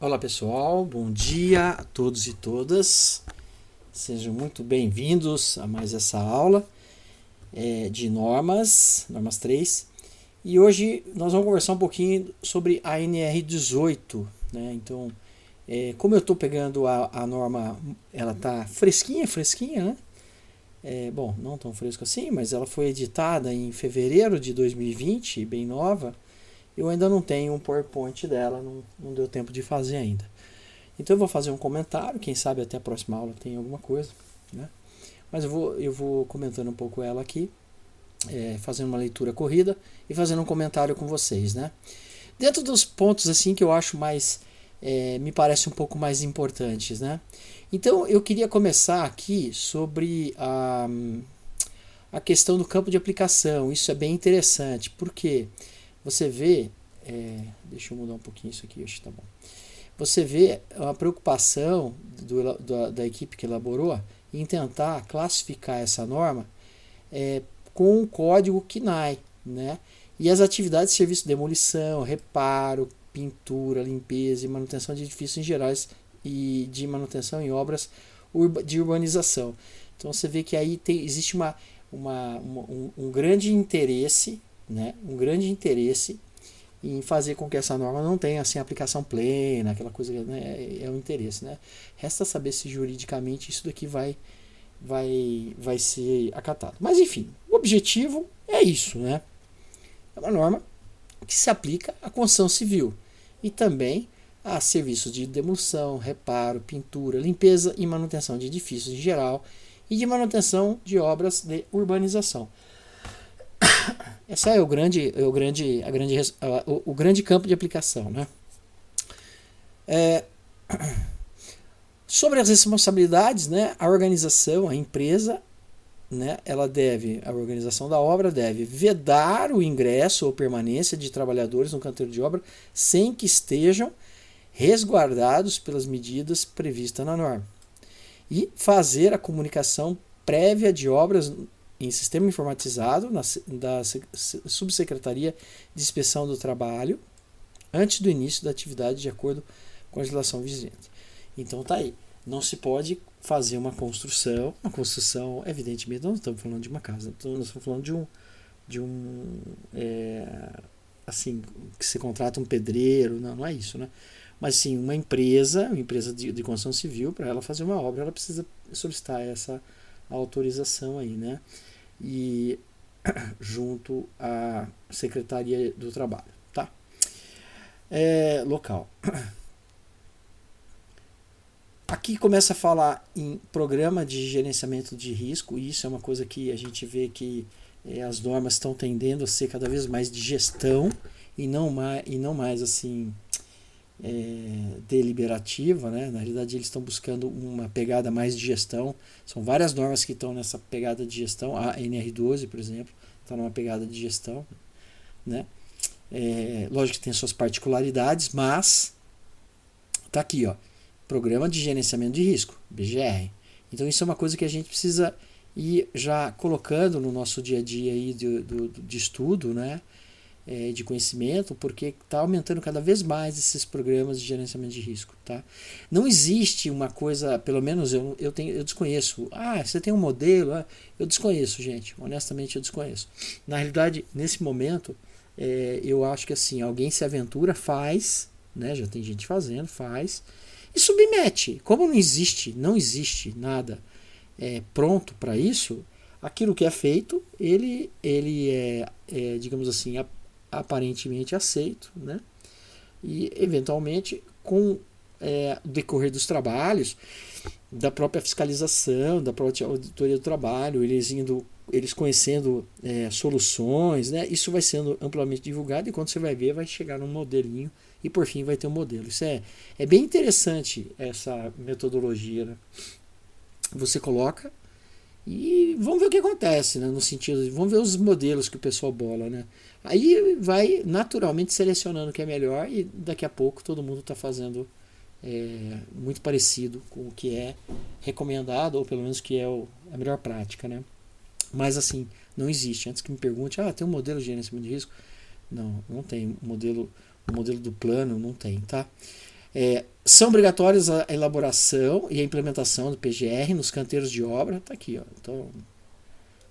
Olá pessoal, bom dia a todos e todas. Sejam muito bem-vindos a mais essa aula de normas 3. E hoje nós vamos conversar um pouquinho sobre a NR18. Né? Então, como eu estou pegando a norma, ela está fresquinha, né? Bom, não tão fresca assim, mas ela foi editada em fevereiro de 2020, bem nova. Eu ainda não tenho um PowerPoint dela, não deu tempo de fazer ainda. Então eu vou fazer um comentário, quem sabe até a próxima aula tem alguma coisa, né? Mas eu vou comentando um pouco ela aqui, fazendo uma leitura corrida e fazendo um comentário com vocês, né? Dentro dos pontos assim que eu acho mais, me parece um pouco mais importantes, né? Então eu queria começar aqui sobre a questão do campo de aplicação. Isso é bem interessante, porque você vê, deixa eu mudar um pouquinho isso aqui, acho que tá bom. Você vê a preocupação da equipe que elaborou em tentar classificar essa norma com um código KNAI, né? E as atividades de serviço de demolição, reparo, pintura, limpeza e manutenção de edifícios em gerais e de manutenção em obras de urbanização. Então você vê que aí existe um grande interesse, né? Um grande interesse em fazer com que essa norma não tenha assim aplicação plena, aquela coisa, né, é o interesse, né? Resta saber se juridicamente isso daqui vai ser acatado. Mas enfim, o objetivo é isso, né? É uma norma que se aplica à construção civil e também a serviços de demolição, reparo, pintura, limpeza e manutenção de edifícios em geral e de manutenção de obras de urbanização. Essa é o grande campo de aplicação, né? Sobre as responsabilidades, né? A organização, a empresa, né? A organização da obra deve vedar o ingresso ou permanência de trabalhadores no canteiro de obra sem que estejam resguardados pelas medidas previstas na norma e fazer a comunicação prévia de obras em sistema informatizado da Subsecretaria de Inspeção do Trabalho antes do início da atividade de acordo com a legislação vigente. Então tá aí. Não se pode fazer uma construção, evidentemente não estamos falando de uma casa, nós estamos falando assim, que se contrata um pedreiro, não é isso, né? Mas sim, uma empresa de construção civil, para ela fazer uma obra, ela precisa solicitar essa autorização aí, né? E junto à Secretaria do Trabalho, tá? Local. Aqui começa a falar em programa de gerenciamento de risco, e isso é uma coisa que a gente vê que as normas estão tendendo a ser cada vez mais de gestão e não mais assim deliberativa, né? Na realidade eles estão buscando uma pegada mais de gestão. São várias normas que estão nessa pegada de gestão. A NR12, por exemplo, está numa pegada de gestão, né? Lógico que tem suas particularidades, mas tá aqui, ó, Programa de Gerenciamento de Risco, BGR. Então isso é uma coisa que a gente precisa ir já colocando no nosso dia a dia aí de estudo, né? De conhecimento, porque está aumentando cada vez mais esses programas de gerenciamento de risco. Tá? Não existe uma coisa, pelo menos eu desconheço. Você tem um modelo? Eu desconheço, gente. Honestamente, eu desconheço. Na realidade, nesse momento, eu acho que assim, alguém se aventura, faz, né? Já tem gente fazendo, faz, e submete. Como não existe nada pronto para isso, aquilo que é feito, ele digamos assim, aparentemente aceito, né? E eventualmente com o decorrer dos trabalhos, da própria fiscalização, da própria auditoria do trabalho, eles conhecendo soluções, né? Isso vai sendo amplamente divulgado e quando você vai ver, vai chegar num modelinho e por fim vai ter um modelo. Isso é bem interessante, essa metodologia, né? Você coloca e vamos ver o que acontece, né? No sentido de, vamos ver os modelos que o pessoal bola, né? Aí vai naturalmente selecionando o que é melhor e daqui a pouco todo mundo está fazendo muito parecido com o que é recomendado ou pelo menos que é a melhor prática, né? Mas assim, não existe. Antes que me pergunte, tem um modelo de gerenciamento de risco? Não tem. O modelo do plano não tem, tá? São obrigatórias a elaboração e a implementação do PGR nos canteiros de obra. Está aqui, ó. Então,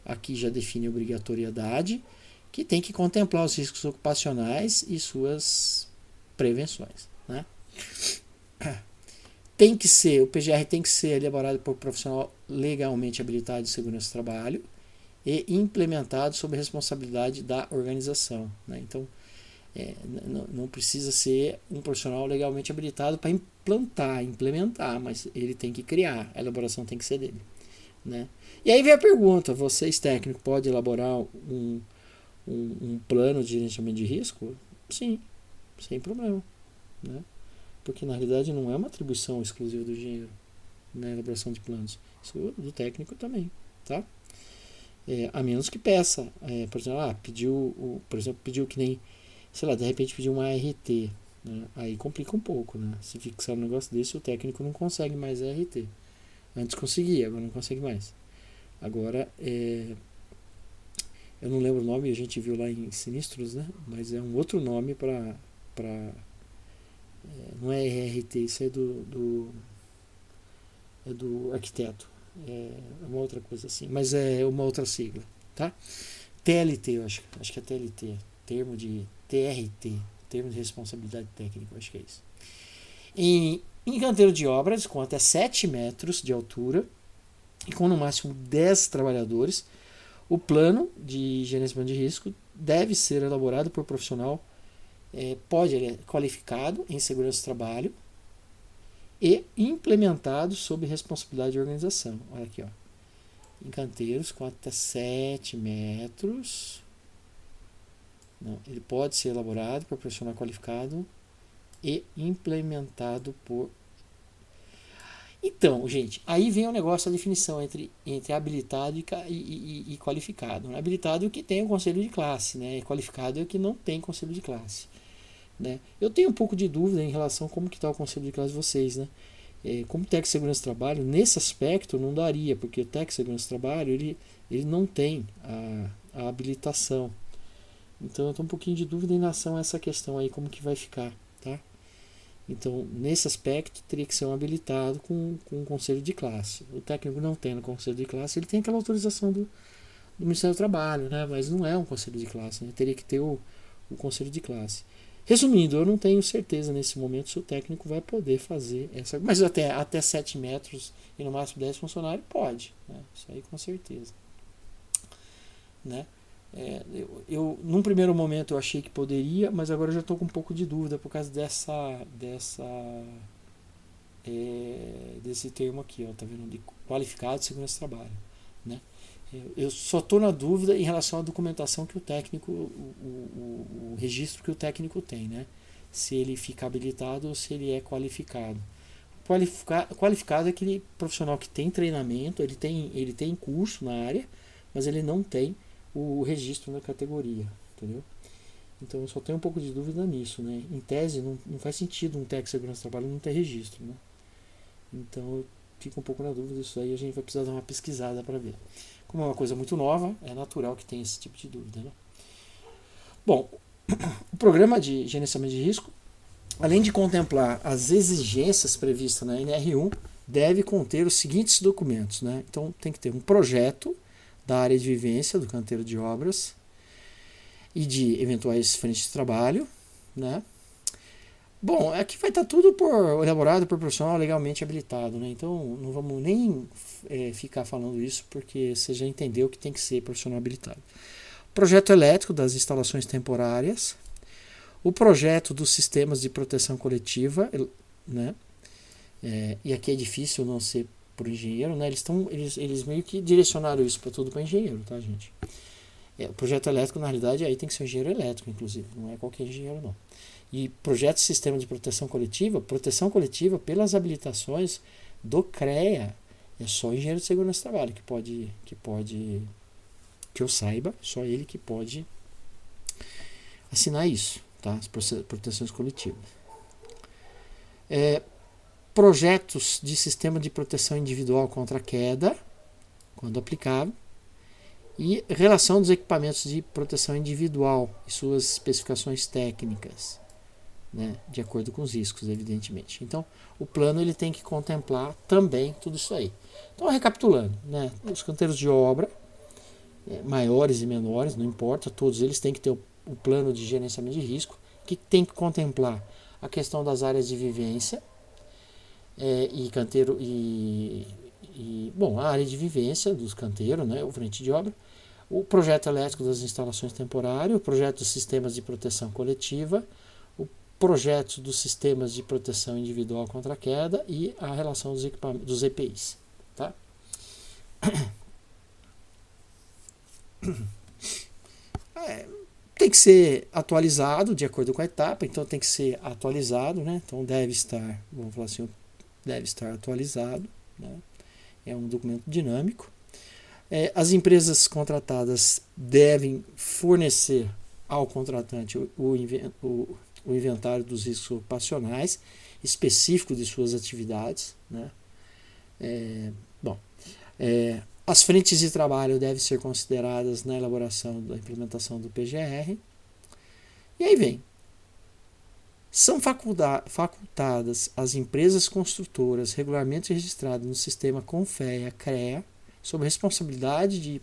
aqui já define a obrigatoriedade, que tem que contemplar os riscos ocupacionais e suas prevenções, né? O PGR tem que ser elaborado por profissional legalmente habilitado de segurança do trabalho e implementado sob a responsabilidade da organização, né? Então, não precisa ser um profissional legalmente habilitado para implementar, mas ele tem que criar, a elaboração tem que ser dele, né? E aí vem a pergunta: vocês técnicos podem elaborar um plano de gerenciamento de risco? Sim, sem problema, né? Porque na realidade não é uma atribuição exclusiva do engenheiro, na elaboração de planos, isso do técnico também, tá? A menos que peça, por exemplo, pediu que nem, sei lá, de repente pediu uma ART, né? Aí complica um pouco, né? Se fixar um negócio desse, o técnico não consegue mais ART. Antes conseguia, agora não consegue mais. Agora, eu não lembro o nome, a gente viu lá em Sinistros, né? Mas é um outro nome para não é RRT, isso é do arquiteto. É uma outra coisa assim, mas é uma outra sigla, tá? TLT, eu acho que é TLT, termo de TRT, termo de responsabilidade técnica, eu acho que é isso. Em canteiro de obras com até 7 metros de altura e com no máximo 10 trabalhadores, o plano de gerenciamento de risco deve ser elaborado por profissional qualificado em segurança do trabalho e implementado sob responsabilidade de organização. Olha aqui, ó. Em canteiros com até 7 metros. Não, ele pode ser elaborado por profissional qualificado e implementado por... Então, gente, aí vem o negócio, a definição entre habilitado e qualificado. Habilitado é o que tem o conselho de classe, né? E qualificado é o que não tem conselho de classe, né? Eu tenho um pouco de dúvida em relação a como que está o conselho de classe de vocês, né? Como técnico de segurança do trabalho, nesse aspecto não daria, porque o técnico de segurança do trabalho ele não tem a habilitação. Então eu estou um pouquinho de dúvida em relação a essa questão aí, como que vai ficar, tá? Então, nesse aspecto, teria que ser um habilitado com um conselho de classe. O técnico não tendo conselho de classe, ele tem aquela autorização do Ministério do Trabalho, né? Mas não é um conselho de classe, né? Teria que ter o conselho de classe. Resumindo, eu não tenho certeza nesse momento se o técnico vai poder fazer essa... Mas até 7 metros e no máximo 10 funcionários, pode, né? Isso aí com certeza, né? Num primeiro momento eu achei que poderia, mas agora eu já estou com um pouco de dúvida por causa desse termo aqui, ó, tá vendo? De qualificado de segurança do trabalho, né? Eu só estou na dúvida em relação à documentação que o técnico, o registro que o técnico tem, né? Se ele fica habilitado ou se ele é qualificado. Qualificado é aquele profissional que tem treinamento, ele tem curso na área, mas ele não tem o registro na categoria, entendeu? Então eu só tenho um pouco de dúvida nisso, né? Em tese não faz sentido um técnico de segurança do trabalho não ter registro, né? Então eu fico um pouco na dúvida disso aí, a gente vai precisar dar uma pesquisada para ver. Como é uma coisa muito nova, é natural que tenha esse tipo de dúvida, né? Bom, o programa de gerenciamento de risco, além de contemplar as exigências previstas na NR1, deve conter os seguintes documentos, né? Então tem que ter um projeto da área de vivência do canteiro de obras e de eventuais frentes de trabalho, né? Bom, aqui vai estar tudo elaborado por profissional legalmente habilitado, né? Então não vamos nem ficar falando isso, porque você já entendeu que tem que ser profissional habilitado. Projeto elétrico das instalações temporárias, o projeto dos sistemas de proteção coletiva, né? E aqui é difícil não ser por engenheiro, né? Eles meio que direcionaram isso para tudo para engenheiro, tá, gente? O projeto elétrico, na realidade, aí tem que ser um engenheiro elétrico, inclusive, não é qualquer engenheiro, não. E projeto de sistema de proteção coletiva pelas habilitações do CREA, é só engenheiro de segurança do trabalho que eu saiba, só ele que pode assinar isso, tá? As proteções coletivas. Projetos de sistema de proteção individual contra a queda, quando aplicável, e relação dos equipamentos de proteção individual e suas especificações técnicas, né, de acordo com os riscos, evidentemente. Então, o plano ele tem que contemplar também tudo isso aí. Então, recapitulando, né, os canteiros de obra, maiores e menores, não importa, todos eles têm que ter o plano de gerenciamento de risco, que tem que contemplar a questão das áreas de vivência e canteiro bom, a área de vivência dos canteiros, né, o frente de obra, o projeto elétrico das instalações temporárias, o projeto dos sistemas de proteção coletiva, o projeto dos sistemas de proteção individual contra a queda e a relação dos EPIs. Tá? Tem que ser atualizado de acordo com a etapa, então tem que ser atualizado, né? Então deve estar, vamos falar assim, deve estar atualizado, né? É um documento dinâmico. As empresas contratadas devem fornecer ao contratante o inventário dos riscos ocupacionais específico de suas atividades, né? As frentes de trabalho devem ser consideradas na elaboração da implementação do PGR. E aí vem. São facultadas às empresas construtoras regularmente registradas no sistema CONFEA-CREA, sob responsabilidade de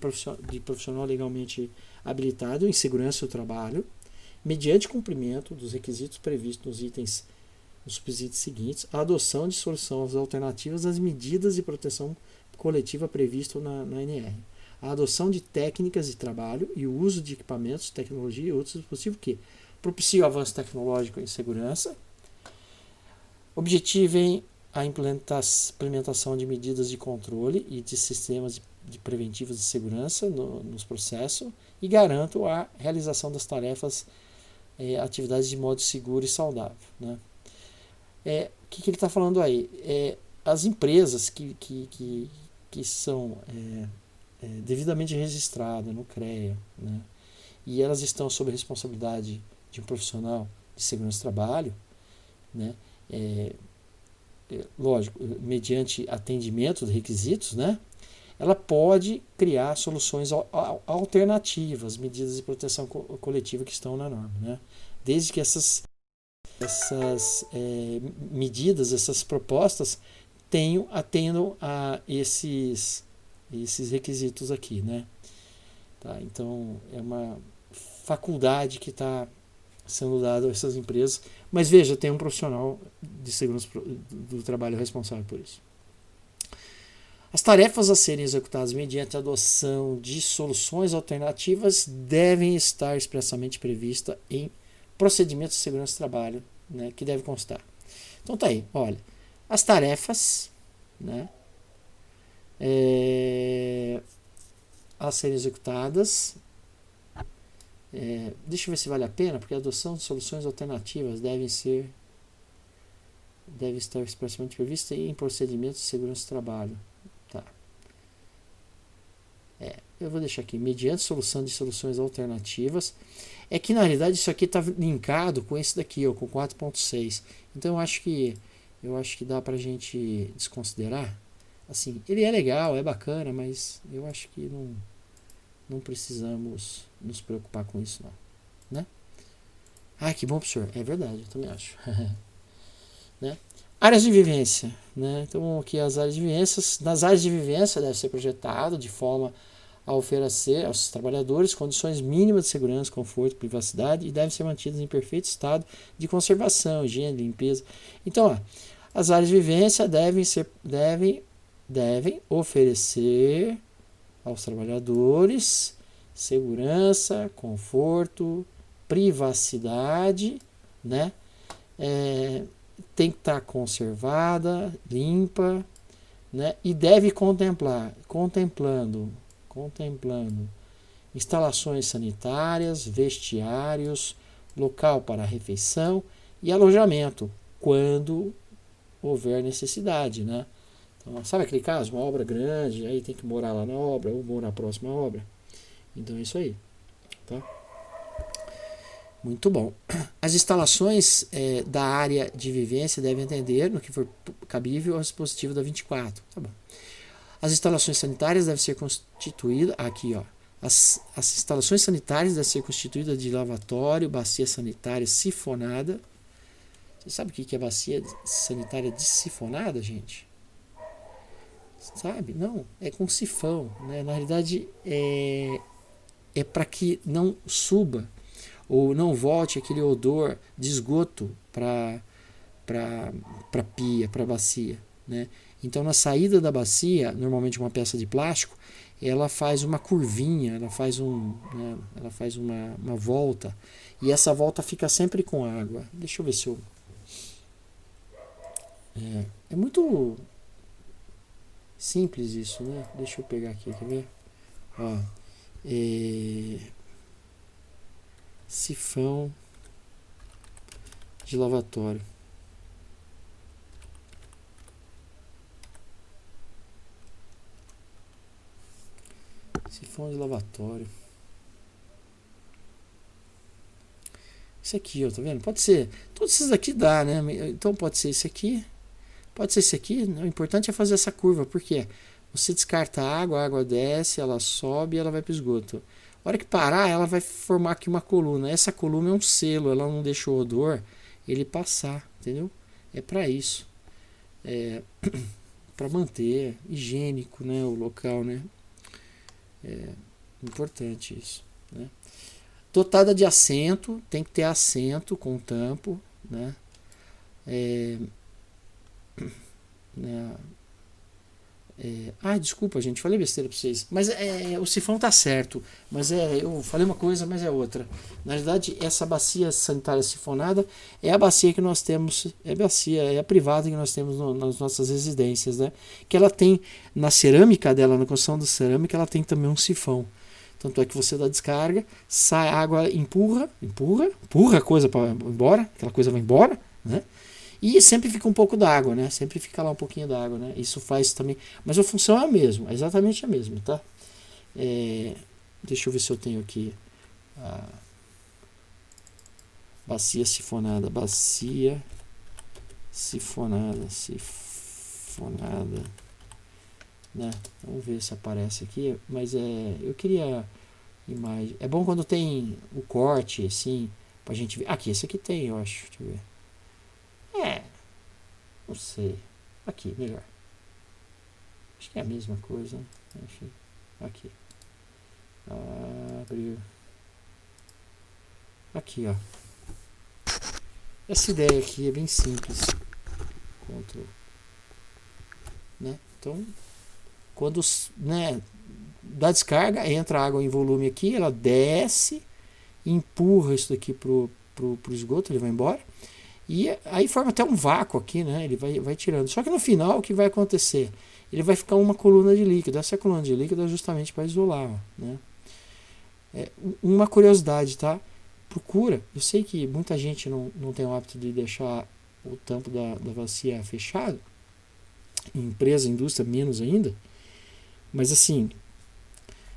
profissional legalmente habilitado em segurança do trabalho, mediante cumprimento dos requisitos previstos nos subsídios seguintes, a adoção de soluções alternativas às medidas de proteção coletiva previsto na ANR, a adoção de técnicas de trabalho e o uso de equipamentos, tecnologia e outros dispositivos que propiciem o avanço tecnológico em segurança, objetivem a implementação de medidas de controle e de sistemas de preventivos de segurança nos processos e garantam a realização das tarefas, atividades de modo seguro e saudável. Né? O que ele está falando aí? As empresas que são devidamente registradas no CREA, né, e elas estão sob a responsabilidade de um profissional de segurança do trabalho, né, lógico, mediante atendimento de requisitos, né, ela pode criar soluções alternativas, medidas de proteção coletiva que estão na norma, né, desde que essas medidas, essas propostas atendam a esses requisitos aqui, né? Tá? Então é uma faculdade que está sendo dada a essas empresas, mas veja, tem um profissional de segurança do trabalho responsável por isso. As tarefas a serem executadas mediante a adoção de soluções alternativas devem estar expressamente previstas em procedimentos de segurança do trabalho, né, que deve constar. Então tá aí, olha, as tarefas, né, a serem executadas, deixa eu ver se vale a pena, porque a adoção de soluções alternativas deve estar expressamente prevista em procedimentos de segurança do trabalho. Tá. Eu vou deixar aqui, mediante solução de soluções alternativas. É que na realidade isso aqui está linkado com esse daqui, ó, com 4.6. Então eu acho que dá pra gente desconsiderar. Assim, ele é legal, é bacana, mas eu acho que não precisamos nos preocupar com isso, não. Né? Ah, que bom, professor. É verdade, eu também acho. Né? Áreas de vivência. Né? Então, aqui as áreas de vivência. Nas áreas de vivência deve ser projetado de forma a oferecer aos trabalhadores condições mínimas de segurança, conforto e privacidade e devem ser mantidas em perfeito estado de conservação, higiene, limpeza. Então, ó, as áreas de vivência devem oferecer aos trabalhadores segurança, conforto, privacidade, né? Tem que estar conservada, limpa, né? E deve contemplando instalações sanitárias, vestiários, local para refeição e alojamento, quando houver necessidade, né? Então, sabe aquele caso, uma obra grande, aí tem que morar lá na obra ou morar na próxima obra. Então é isso aí, tá? Muito bom. As instalações da área de vivência devem atender, no que for cabível, ao dispositivo da 24. Tá bom. As instalações sanitárias devem ser constituídas, aqui ó, as instalações sanitárias devem ser constituídas de lavatório, bacia sanitária sifonada, Você sabe o que é bacia sanitária dissifonada, gente? Sabe? Não, é com sifão, né? Na realidade é para que não suba ou não volte aquele odor de esgoto para pia, para bacia, né? Então na saída da bacia, normalmente uma peça de plástico, ela faz uma curvinha, ela faz né, ela faz uma volta, e essa volta fica sempre com água. Deixa eu ver se eu é muito simples isso, né? Deixa eu pegar aqui, quer ver? Ó, sifão de lavatório. Sifão de lavatório. Isso aqui, ó, tá vendo? Pode ser. Todos esses aqui dá, né? Então pode ser esse aqui. Pode ser esse aqui. O importante é fazer essa curva. Por quê? Você descarta a água desce, ela sobe e ela vai para o esgoto. A hora que parar, ela vai formar aqui uma coluna. Essa coluna é um selo, ela não deixa o odor ele passar, entendeu? É para isso. É para manter higiênico, né, o local, né? É importante isso, né? Dotada de assento, tem que ter assento com tampo, né? Desculpa, gente, falei besteira pra vocês. Mas o sifão tá certo. Mas eu falei uma coisa, mas é outra. Na verdade, essa bacia sanitária sifonada é a bacia que nós temos, é a privada que nós temos nas nossas residências, né? Que ela tem, na cerâmica dela, na construção da cerâmica, ela tem também um sifão. Tanto é que você dá descarga, sai a água, empurra a coisa para embora, aquela coisa vai embora, né? E sempre fica um pouco d'água, né? Sempre fica lá um pouquinho d'água, né? Isso faz também. Mas a função é a mesma, é exatamente a mesma, tá? Deixa eu ver se eu tenho aqui a bacia sifonada. Bacia sifonada. Né? Vamos ver se aparece aqui. Mas eu queria imagem. É bom quando tem o corte, assim, pra gente ver. Aqui, esse aqui tem, eu acho. Deixa eu ver. Não sei. Aqui, melhor. Acho que é a mesma coisa. Enfim. Aqui. Abriu. Aqui, ó. Essa ideia aqui é bem simples. Ctrl. Né? Então, quando, né, dá descarga, entra água em volume aqui, ela desce, empurra isso daqui pro esgoto, ele vai embora. E aí forma até um vácuo aqui, né? Ele vai tirando. Só que no final, o que vai acontecer? Ele vai ficar uma coluna de líquido. Essa coluna de líquido é justamente para isolar, né? Uma curiosidade, tá? Procura. Eu sei que muita gente não tem o hábito de deixar o tampo da bacia fechado. Em empresa, indústria, menos ainda. Mas assim,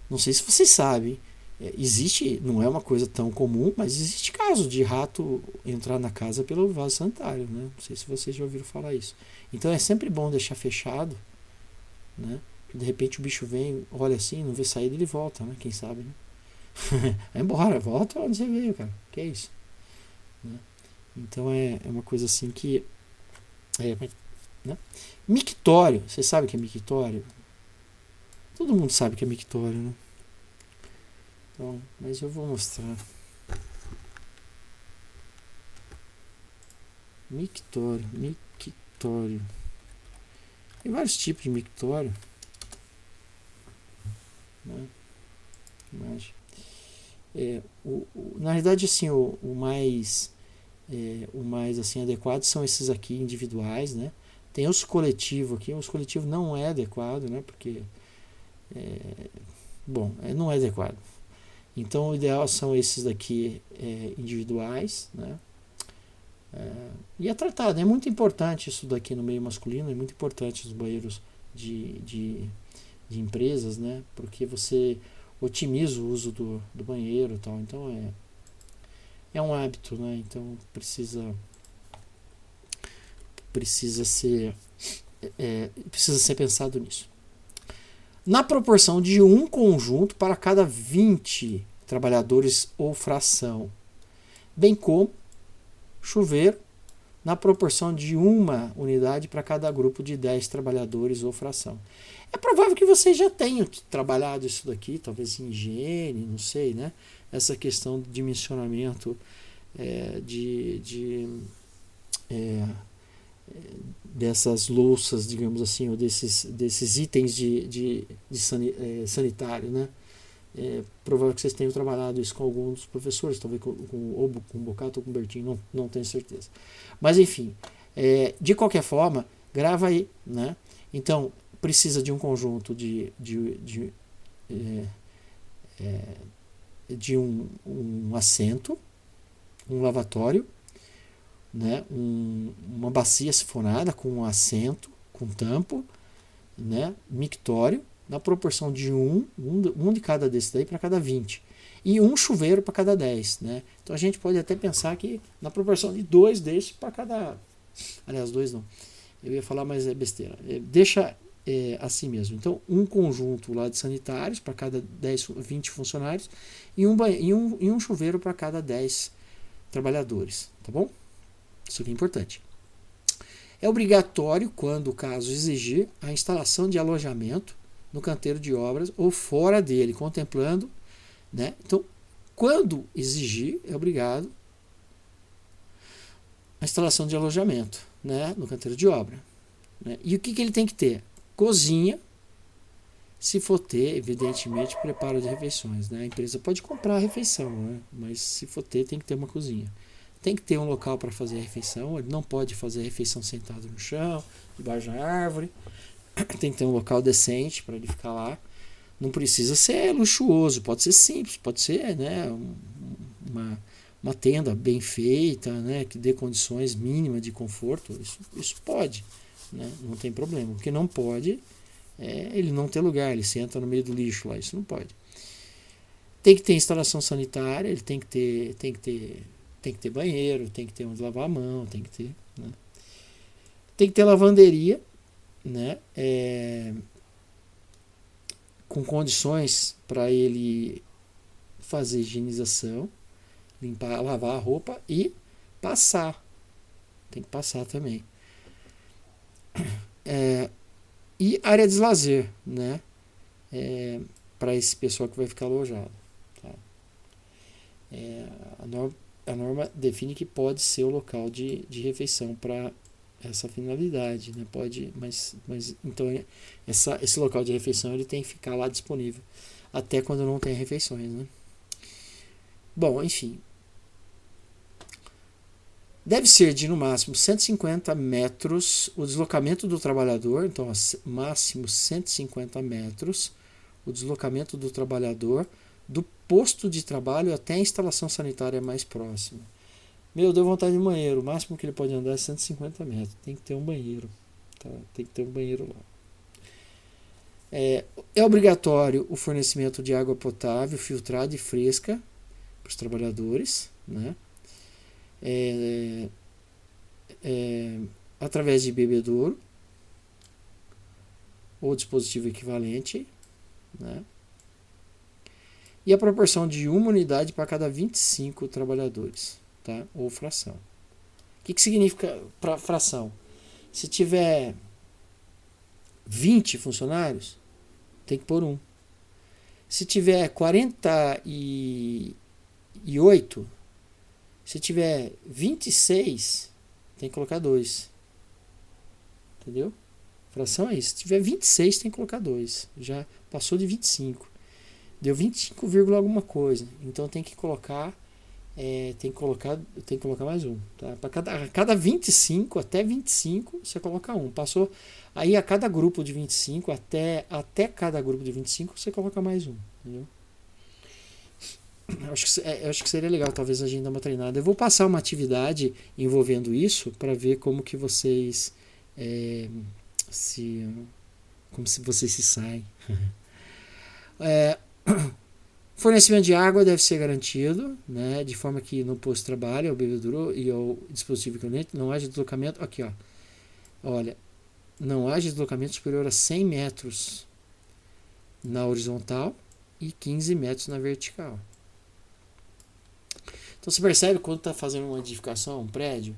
não sei se vocês sabem. Existe, não é uma coisa tão comum, mas existe caso de rato entrar na casa pelo vaso sanitário, né? Não sei se vocês já ouviram falar isso. Então é sempre bom deixar fechado, né? De repente o bicho vem, olha assim, não vê saída, ele volta, né? Quem sabe, né? Vai embora, volta onde você veio, cara. Que é isso? Né? Então é uma coisa assim que... né? Mictório, você sabe o que é mictório? Todo mundo sabe o que é mictório, né? Então, mas eu vou mostrar. Mictório. Tem vários tipos de mictório, né? Imagem. Na verdade, assim, o mais assim, adequado são esses aqui individuais, né? Tem os coletivos aqui. Os coletivos não é adequado, né? Porque não é adequado. Então o ideal são esses daqui individuais, né? E é tratado, é muito importante isso daqui no meio masculino, é muito importante os banheiros de empresas, né? Porque você otimiza o uso do banheiro e tal, então é um hábito, né? Então precisa ser pensado nisso. Na proporção de um conjunto para cada 20 trabalhadores ou fração, bem como chuveiro na proporção de uma unidade para cada grupo de 10 trabalhadores ou fração. É provável que vocês já tenham trabalhado isso daqui, talvez em higiene, não sei, né? Essa questão do dimensionamento dessas louças, digamos assim, ou desses itens sanitário, né? É provável que vocês tenham trabalhado isso com alguns dos professores, talvez ou com o Bocato ou com o Bertinho, não tenho certeza. Mas enfim, de qualquer forma, grava aí, né? Então, precisa de um conjunto de um assento, um lavatório, né? Uma bacia sifonada com um assento, com tampo, né? Mictório, na proporção de um de cada desses daí para cada 20. E um chuveiro para cada 10. Né? Então a gente pode até pensar que na proporção de 2 desses para cada. Aliás, 2 não. Eu ia falar, mas é besteira. Deixa assim mesmo. Então, um conjunto lá de sanitários para cada 20 funcionários e um chuveiro para cada 10 trabalhadores. Tá bom? Isso aqui é importante. É obrigatório, quando o caso exigir, a instalação de alojamento no canteiro de obras ou fora dele, contemplando, né? Então, quando exigir, é obrigado a instalação de alojamento, né? No canteiro de obra. Né? E o que ele tem que ter? Cozinha, se for ter, evidentemente, preparo de refeições. Né? A empresa pode comprar a refeição, né? Mas se for ter, tem que ter uma cozinha. Tem que ter um local para fazer a refeição, ele não pode fazer a refeição sentado no chão, debaixo da árvore. Tem que ter um local decente para ele ficar lá. Não precisa ser luxuoso, pode ser simples, pode ser, né, uma tenda bem feita, né, que dê condições mínimas de conforto. Isso pode, né, não tem problema. O que não pode é ele não ter lugar, ele senta no meio do lixo lá, isso não pode. Tem que ter instalação sanitária, ele tem que ter banheiro, tem que ter onde lavar a mão, tem que ter, né? Tem que ter lavanderia, né? Com condições para ele fazer higienização, limpar, lavar a roupa e passar. Tem que passar também. E área de lazer, né? Para esse pessoal que vai ficar alojado. Tá? A norma define que pode ser o local de refeição para essa finalidade, né? Pode, mas então esse local de refeição ele tem que ficar lá disponível até quando não tem refeições, né? Bom, enfim, deve ser de no máximo 150 metros o deslocamento do trabalhador, então máximo 150 metros o deslocamento do trabalhador do posto de trabalho até a instalação sanitária mais próxima. Deu vontade de banheiro. O máximo que ele pode andar é 150 metros. Tem que ter um banheiro. Tá? Tem que ter um banheiro lá. É obrigatório o fornecimento de água potável, filtrada e fresca para os trabalhadores. Né? Através de bebedouro ou dispositivo equivalente. Né? E a proporção de uma unidade para cada 25 trabalhadores. Tá? Ou fração. O que significa fração? Se tiver 20 funcionários, tem que pôr um. Se tiver 48, se tiver 26, tem que colocar 2. Entendeu? Fração é isso. Se tiver 26, tem que colocar 2. Já passou de 25. Deu 25, alguma coisa. Então tem que colocar tem que colocar mais um. Tá? Para cada 25, até 25, você coloca um. Passou. Aí a cada grupo de 25, até cada grupo de 25, você coloca mais um. Entendeu? Eu acho que seria legal, talvez, a gente dar uma treinada. Eu vou passar uma atividade envolvendo isso para ver como que vocês como se vocês se saem. Fornecimento de água deve ser garantido, né, de forma que no posto de trabalho, ao bebedouro e ao dispositivo equivalente não haja deslocamento. Aqui, ó. Olha, não haja deslocamento superior a 100 metros na horizontal e 15 metros na vertical. Então você percebe quando está fazendo uma edificação, um prédio,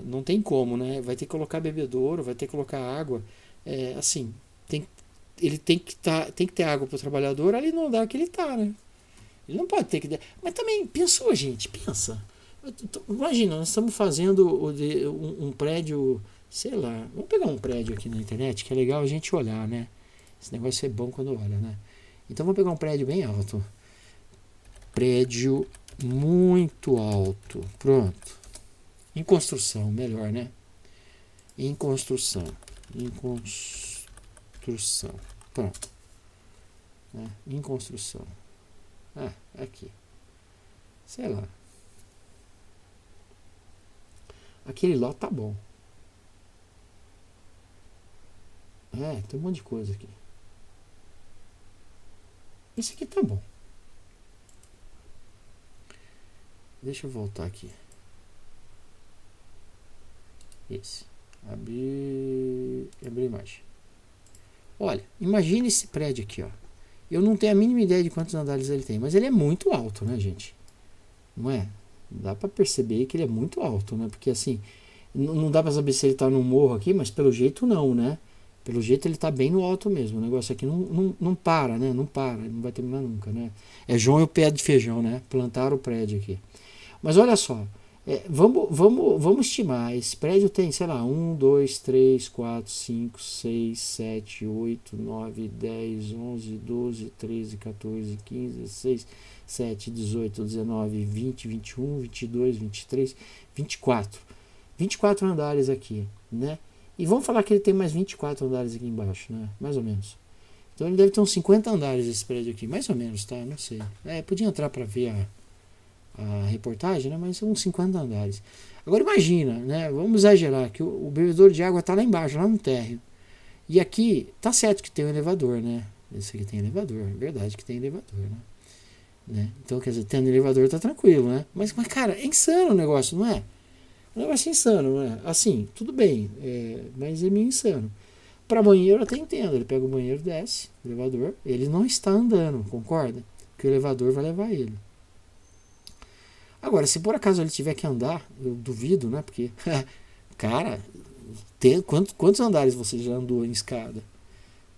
Não tem como, né? Vai ter que colocar bebedouro, vai ter que colocar água. Assim, tem, ele tem que ter água para o trabalhador ali no andar que ele está, né? Ele não pode ter que. Mas também, pensou, gente, pensa. Imagina, nós estamos fazendo um prédio, sei lá. Vamos pegar um prédio aqui na internet, que é legal a gente olhar, né? Esse negócio é bom quando olha, né? Então vamos pegar um prédio bem alto. Prédio muito alto. Pronto. Em construção, melhor, né? Em construção. Em construção. Pronto. Né? Em construção. Aqui. Sei lá. Aquele lá tá bom. Tem um monte de coisa aqui. Esse aqui tá bom. Deixa eu voltar aqui. Esse. Abrir imagem. Olha, imagine esse prédio aqui, ó. Eu não tenho a mínima ideia de quantos andares ele tem, mas ele é muito alto, né, gente? Não é? Dá pra perceber que ele é muito alto, né? Porque assim, não dá pra saber se ele tá no morro aqui, mas pelo jeito não, né? Pelo jeito ele tá bem no alto mesmo. O negócio aqui não para, né? Não para, não vai terminar nunca, né? É João e o pé de feijão, né? Plantaram o prédio aqui. Mas olha só, vamos estimar. Esse prédio tem, sei lá, 1, 2, 3, 4, 5, 6, 7, 8, 9, 10, 11, 12, 13, 14, 15, 16, 17, 18, 19, 20, 21, 22, 23, 24. 24 andares aqui, né? E vamos falar que ele tem mais 24 andares aqui embaixo, né? Mais ou menos. Então ele deve ter uns 50 andares esse prédio aqui, mais ou menos, tá? Não sei. Podia entrar para ver a reportagem, né? Mas uns 50 andares. Agora imagina, né? Vamos exagerar que o bebedouro de água está lá embaixo, lá no térreo. E aqui, tá certo que tem um elevador, né? Esse aqui tem elevador, é verdade que tem elevador, né? Então, quer dizer, tendo elevador tá tranquilo, né? Mas, cara, é insano o negócio, não é? O negócio é insano, não é? Assim, tudo bem, mas é meio insano. Para banheiro eu até entendo, ele pega o banheiro, desce, o elevador, ele não está andando, concorda? Que o elevador vai levar ele. Agora, se por acaso ele tiver que andar, eu duvido, né? Porque, cara, quantos andares você já andou em escada?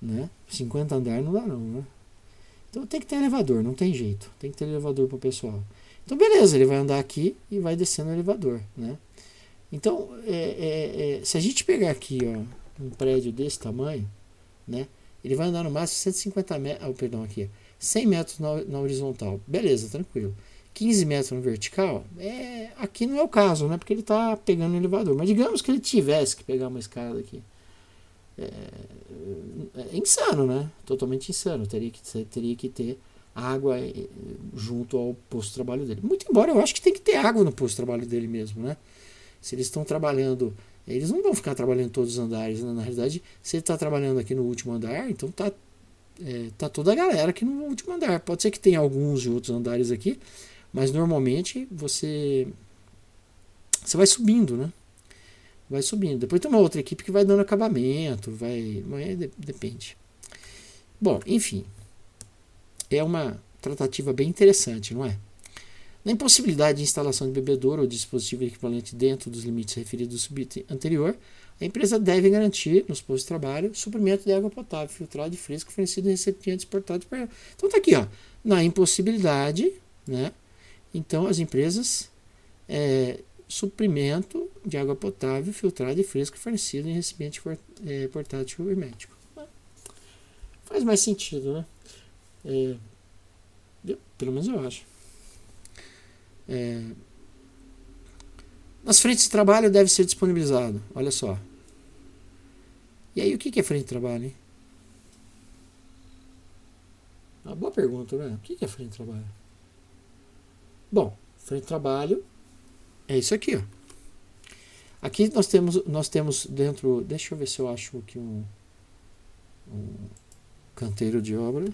Né? 50 andares não dá não, né? Então tem que ter elevador, não tem jeito. Tem que ter elevador pro pessoal. Então beleza, ele vai andar aqui e vai descendo o elevador, né? Então, se a gente pegar aqui, ó, um prédio desse tamanho, né? Ele vai andar no máximo 150 metros, aqui, 100 metros na horizontal. Beleza, tranquilo. 15 metros no vertical, aqui não é o caso, né? Porque ele está pegando o elevador. Mas digamos que ele tivesse que pegar uma escada aqui. É insano, né? Totalmente insano. Teria que ter água junto ao posto de trabalho dele. Muito embora eu acho que tem que ter água no posto de trabalho dele mesmo, né? Se eles estão trabalhando, eles não vão ficar trabalhando em todos os andares, né? Na realidade, se ele está trabalhando aqui no último andar, então tá toda a galera aqui no último andar. Pode ser que tenha alguns de outros andares aqui, mas normalmente você vai subindo, né? Vai subindo. Depois tem uma outra equipe que vai dando acabamento, depende. Bom, enfim. É uma tratativa bem interessante, não é? Na impossibilidade de instalação de bebedouro ou dispositivo equivalente dentro dos limites referidos no subitem anterior, a empresa deve garantir, nos postos de trabalho, suprimento de água potável, filtrada e fresca fornecido em recipientes portados para. Então tá aqui, ó. Na impossibilidade, né? Então as empresas suprimento de água potável, filtrada e fresca fornecido em recipiente portátil hermético. Faz mais sentido, né? Pelo menos eu acho. Nas frentes de trabalho deve ser disponibilizado. Olha só. E aí, o que é frente de trabalho, hein? Uma boa pergunta, né? O que é frente de trabalho? Bom, frente de trabalho é isso aqui, ó. Aqui nós temos dentro. Deixa eu ver se eu acho aqui um canteiro de obra.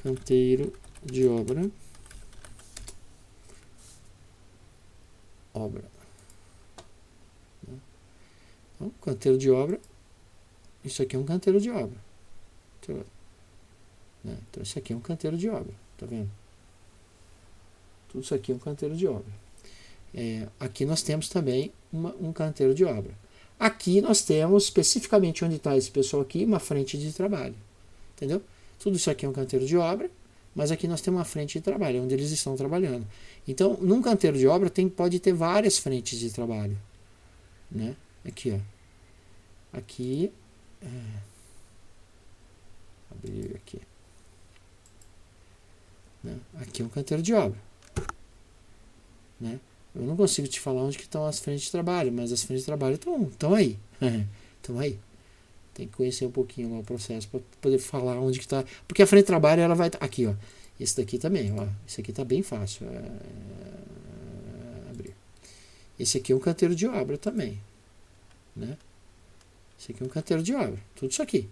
Canteiro de obra. Então, canteiro de obra. Isso aqui é um canteiro de obra. Então, isso aqui é um canteiro de obra. Tá vendo? Tudo isso aqui é um canteiro de obra. Aqui nós temos também um canteiro de obra. Aqui nós temos, especificamente onde está esse pessoal aqui, uma frente de trabalho. Entendeu? Tudo isso aqui é um canteiro de obra, mas aqui nós temos uma frente de trabalho, onde eles estão trabalhando. Então, num canteiro de obra pode ter várias frentes de trabalho. Né? Aqui, ó. Aqui. Abrir aqui. Né? Aqui é um canteiro de obra. Né? Eu não consigo te falar onde que estão as frentes de trabalho, mas as frentes de trabalho estão aí. Estão aí. Tem que conhecer um pouquinho lá o processo para poder falar onde que está. Porque a frente de trabalho ela vai aqui, ó. Esse daqui também, ó. Esse aqui está bem fácil. Abrir. Esse aqui é um canteiro de obra também, né? Esse aqui é um canteiro de obra. Tudo isso aqui.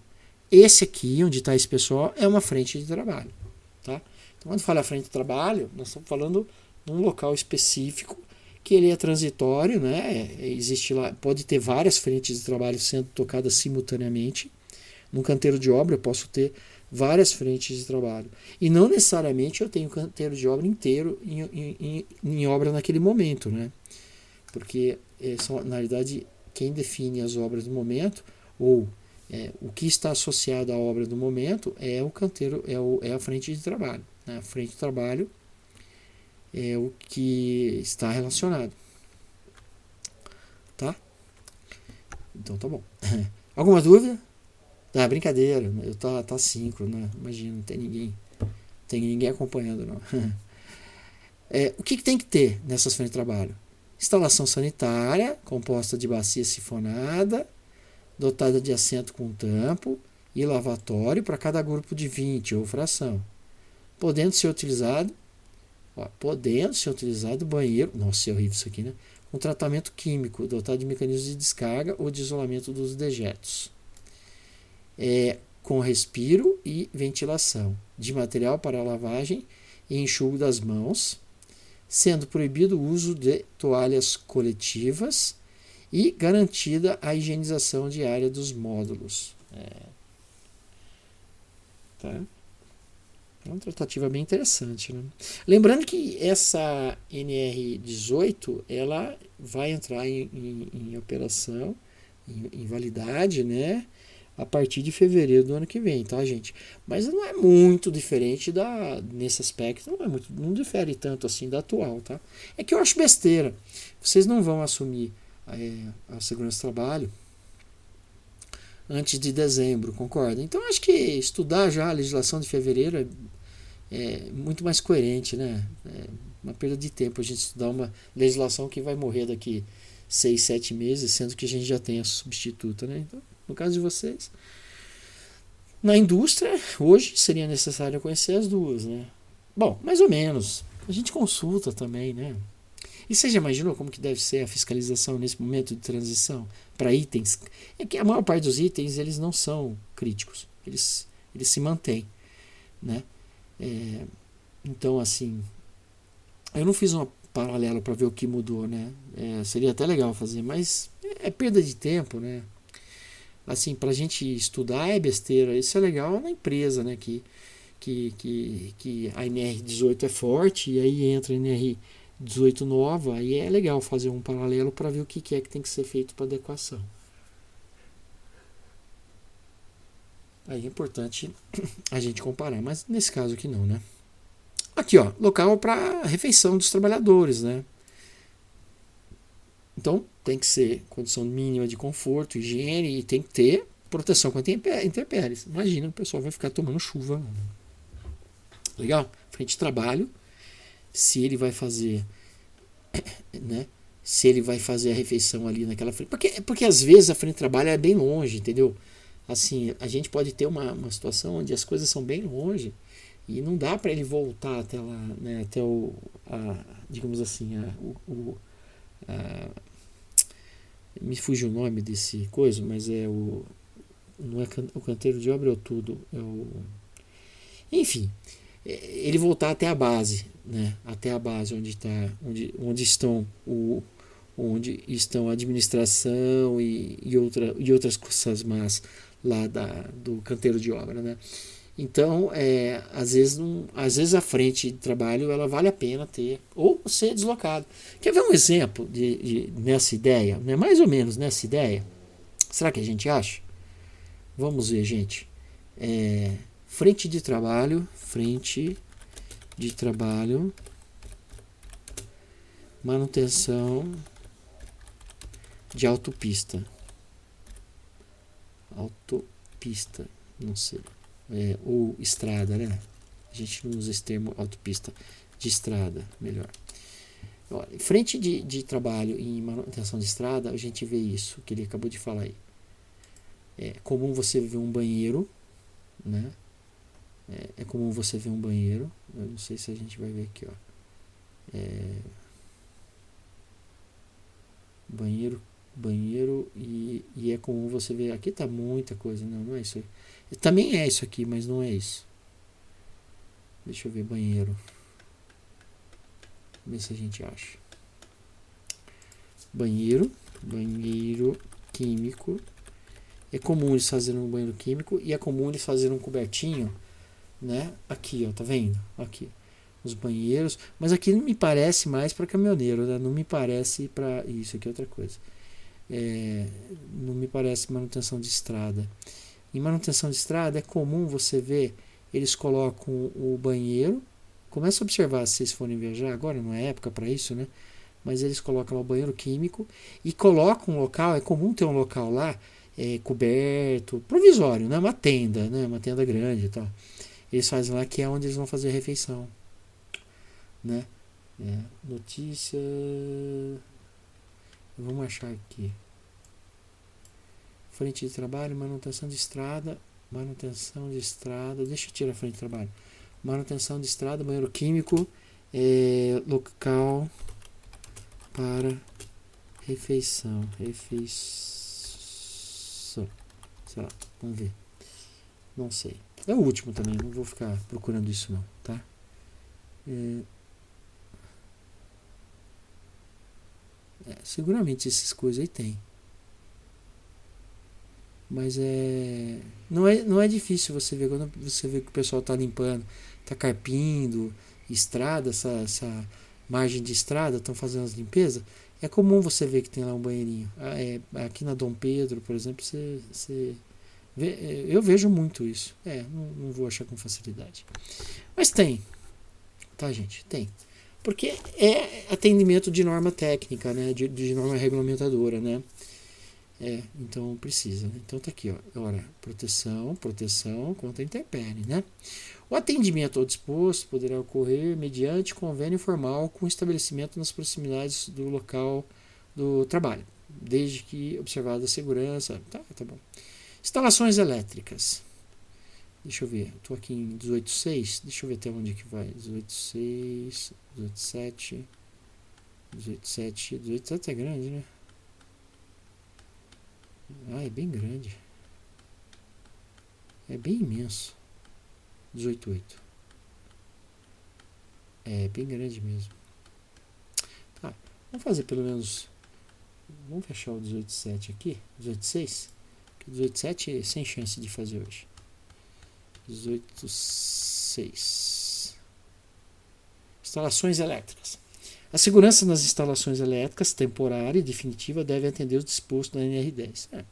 Esse aqui, onde está esse pessoal, é uma frente de trabalho, tá? Então, quando fala frente de trabalho, nós estamos falando num local específico que ele é transitório, né? Existe lá, pode ter várias frentes de trabalho sendo tocadas simultaneamente. Num canteiro de obra eu posso ter várias frentes de trabalho. E não necessariamente eu tenho canteiro de obra inteiro em obra naquele momento, né? Porque, na realidade, quem define as obras do momento, ou o que está associado à obra do momento, é o canteiro, é a frente de trabalho. Né? A frente de trabalho é o que está relacionado. Tá? Então tá bom. Alguma dúvida? Brincadeira. Tá síncrono, né? Imagina, não tem ninguém acompanhando, não. O que tem que ter nessas frentes de trabalho? Instalação sanitária, composta de bacia sifonada, dotada de assento com tampo e lavatório para cada grupo de 20 ou fração. Podendo ser utilizado banheiro, nossa, é horrível isso aqui, né? Com tratamento químico, dotado de mecanismos de descarga ou de isolamento dos dejetos. Com respiro e ventilação, de material para lavagem e enxugo das mãos, sendo proibido o uso de toalhas coletivas e garantida a higienização diária dos módulos. Tá? É uma tratativa bem interessante, né? Lembrando que essa NR18 ela vai entrar em operação, em validade, né? A partir de fevereiro do ano que vem, tá, gente? Mas não é muito diferente nesse aspecto, não difere tanto assim da atual, tá? É que eu acho besteira. Vocês não vão assumir a segurança do trabalho antes de dezembro, concorda? Então acho que estudar já a legislação de fevereiro é muito mais coerente, né? É uma perda de tempo a gente estudar uma legislação que vai morrer daqui 6, 7 meses, sendo que a gente já tem a substituta, né? Então, no caso de vocês, na indústria, hoje seria necessário conhecer as duas, né? Bom, mais ou menos. A gente consulta também, né? E você já imaginou como que deve ser a fiscalização nesse momento de transição para itens? É que a maior parte dos itens eles não são críticos, eles se mantêm, né? Então, assim, eu não fiz um paralelo para ver o que mudou, né? Seria até legal fazer, mas é perda de tempo, né? Assim, para a gente estudar é besteira. Isso é legal na empresa, né? Que a NR18 é forte e aí entra a NR18 nova, aí é legal fazer um paralelo para ver o que é que tem que ser feito para adequação. Aí é importante a gente comparar, mas nesse caso aqui não, né? Aqui, ó, local para refeição dos trabalhadores, né? Então, tem que ser condição mínima de conforto, higiene e tem que ter proteção contra intempéries. Imagina, o pessoal vai ficar tomando chuva. Legal? Frente de trabalho, se ele vai fazer, né? Se ele vai fazer a refeição ali naquela frente. Porque às vezes a frente de trabalho é bem longe, entendeu? Assim, a gente pode ter uma situação onde as coisas são bem longe e não dá para ele voltar até lá, né? Até digamos assim, me fugiu o nome desse coisa, mas não é o canteiro de obra, é o tudo, enfim, ele voltar até a base, né? Até a base onde estão a administração e outras coisas más lá do canteiro de obra, né? Então, às vezes a frente de trabalho ela vale a pena ter, ou ser deslocado. Quer ver um exemplo nessa ideia? Né? Mais ou menos nessa ideia? Será que a gente acha? Vamos ver, gente. Frente de trabalho, manutenção de autopista. Autopista, não sei. Ou estrada, né? A gente não usa esse termo autopista, de estrada, melhor. Olha, frente de trabalho em manutenção de estrada, a gente vê isso que ele acabou de falar aí. É comum você ver um banheiro, né? É comum você ver um banheiro. Eu não sei se a gente vai ver aqui, ó. Banheiro e é comum você ver. Aqui tá muita coisa, não é isso aí. Também é isso aqui, mas não é isso. Deixa eu ver banheiro. Ver se a gente acha. Banheiro químico. É comum eles fazerem um banheiro químico e é comum eles fazerem um cobertinho, né? Aqui, ó, tá vendo? Aqui. Os banheiros, mas aqui não me parece mais para caminhoneiro, né? Não me parece para isso aqui é outra coisa. Não me parece manutenção de estrada. Em manutenção de estrada é comum você ver eles colocam o banheiro. Começa a observar se vocês forem viajar agora, não é época para isso, né? Mas eles colocam lá o banheiro químico e colocam um local. É comum ter um local lá coberto, provisório, né? Uma tenda, né? Uma tenda grande e tal. Eles fazem lá que é onde eles vão fazer a refeição, né? Notícia. Vamos achar aqui. Frente de trabalho, manutenção de estrada. Deixa eu tirar a frente de trabalho. Manutenção de estrada, banheiro químico, local para refeição. Sei lá, vamos ver. Não sei. É o último também, não vou ficar procurando isso não, tá? Seguramente essas coisas aí tem. Mas não é difícil você ver quando você vê que o pessoal está limpando, está carpindo estrada, essa margem de estrada, estão fazendo as limpezas. É comum você ver que tem lá um banheirinho. Aqui na Dom Pedro, por exemplo, você vê, eu vejo muito isso. Não vou achar com facilidade. Mas tem, tá, gente? Tem. Porque é atendimento de norma técnica, né? De norma regulamentadora, né? Então precisa, né? Então tá aqui, ó. Ora, proteção contra a intempérie, né? O atendimento ao disposto poderá ocorrer mediante convênio formal com estabelecimento nas proximidades do local do trabalho, desde que observada a segurança. Tá bom. Instalações elétricas. Deixa eu ver, estou aqui em 18.6, deixa eu ver até onde que vai. 18.6, 18.7 é grande, né? É bem grande. É bem imenso. 18.8. É bem grande mesmo. Tá, vamos fazer pelo menos. Vamos fechar o 18.7 aqui. 18.6. 18.7 sem chance de fazer hoje. 18.6. Instalações elétricas. A segurança nas instalações elétricas, temporária e definitiva, deve atender os dispostos da NR10.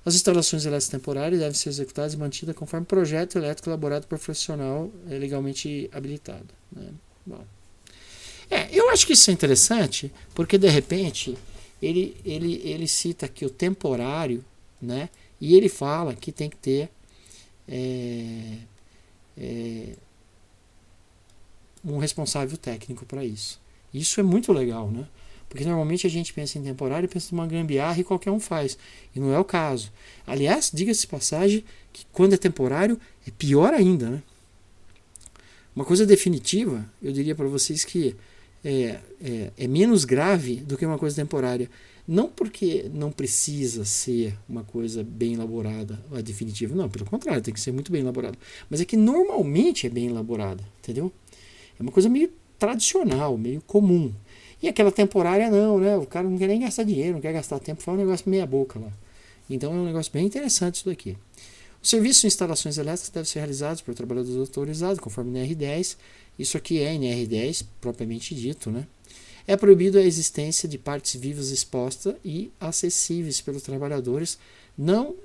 As instalações elétricas temporárias devem ser executadas e mantidas conforme projeto elétrico elaborado por profissional legalmente habilitado. Né? Bom. Eu acho que isso é interessante, porque de repente ele cita aqui o temporário, né? E ele fala que tem que ter um responsável técnico para isso. Isso é muito legal, né? Porque normalmente a gente pensa em temporário e pensa numa gambiarra e qualquer um faz. E não é o caso. Aliás, diga-se de passagem que quando é temporário é pior ainda, né? Uma coisa definitiva, eu diria para vocês que é menos grave do que uma coisa temporária. Não porque não precisa ser uma coisa bem elaborada, a definitiva. Não, pelo contrário, tem que ser muito bem elaborada. Mas é que normalmente é bem elaborada, entendeu? É uma coisa meio tradicional, meio comum. E aquela temporária não, né? O cara não quer nem gastar dinheiro, não quer gastar tempo, faz um negócio meia boca lá. Então é um negócio bem interessante isso daqui. Os serviços de instalações elétricas devem ser realizados por trabalhadores autorizados, conforme NR10. Isso aqui é NR10 propriamente dito, né? É proibido a existência de partes vivas expostas e acessíveis pelos trabalhadores não